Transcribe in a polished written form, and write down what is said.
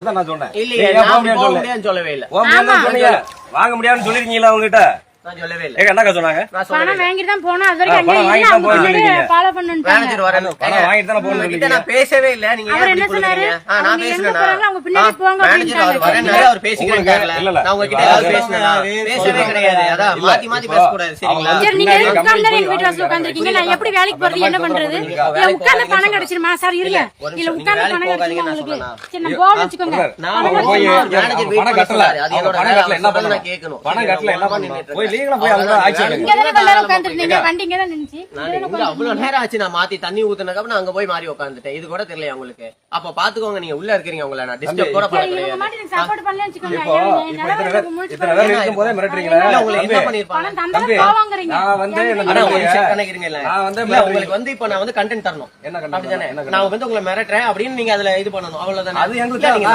நான் சொன்னேன். இல்லையே, நான் போக முடியாதுன்னு சொல்லவே இல்ல. வாங்க முடியாதுன்னு சொல்லிருக்கீங்களா உங்ககிட்ட? நான் சொல்லவே இல்ல. என்னக்கா சொன்னாங்க? பணம் வாங்கிட்டு தான் போனோம். அது வரைக்கும் ஃபாலோ பண்ணுட்டாங்க. நான் பேசவே இல்ல. நீங்க அவர் என்ன சொன்னாரு? நான் பேசுறேன். அவங்க பின்னாடி போங்க அப்படின்ட்டாங்க. அவர் பேசிக்கிறாங்க. நான் உங்ககிட்ட ஏதாவது பேசினேனா? பேசவே கிடையாது. அதான் மாத்தி மாத்தி பேச கூடாது. சரிங்களா? சரி, நீங்க உட்கார்ந்து எங்க வீட்டு வாசல்ல உட்கார்ந்திருக்கீங்க. நான் எப்படி வேலைக்கு போறது? என்ன பண்றது? இல்ல உட்கார்ந்து பணம் கிடைச்சிருமா? சார் இருங்க. இல்ல உட்கார்ந்து பணம் கிடைச்சிருமா உங்களுக்கு? சரி, நான் போக வச்சுக்கோங்க. நான் போய் மேனேஜர் வெயிட் பண்ண சொல்றாரு. அது என்னோட வேலை. என்ன பண்ண நான் கேட்கணும். பணம் கட்டல என்ன பண்ணுங்க? போய் லீகலா போய் அவங்க ஆட்சி இங்க தான எல்லாரும் உட்கார்ந்திருந்தீங்க. வண்டி இங்க தான் நின்னுச்சு. அவ்வளவு நேரம் ஆச்சு. நான் மாத்தி தண்ணி ஊத்துனதுக்கு அப்புறம் அங்க போய் மாறி உட்கார்ந்துட்டேன். இது கூட தெரியல உங்களுக்கு. அப்ப பாத்துக்கோங்க, நீங்க உள்ள இருக்கீங்க. உங்களை நான் டிஸ்டர்ப் கூட பண்ண கிடையாது. மாட்டி சாப்பாடு பண்ணல வச்சுக்கோங்க. இத்தனை பேர் இருக்கும்போதே மிரட்டுறீங்களா? இல்ல, உங்களுக்கு என்ன பண்ணிருப்பாங்க? பணம் தந்தா போவாங்கறீங்க. நான் வந்து ஆனா ஒரு விஷயம் கணக்கிறீங்கல்ல. நான் வந்து உங்களுக்கு வந்து இப்ப நான் வந்து கண்டென்ட் தரணும். என்ன கண்டென்ட்? அப்படிதானே? நான் வந்து உங்களை மிரட்டுறேன் அப்படின்னு நீங்க அதுல இது பண்ணணும். அவ்வளவுதானே? அது எங்களுக்கு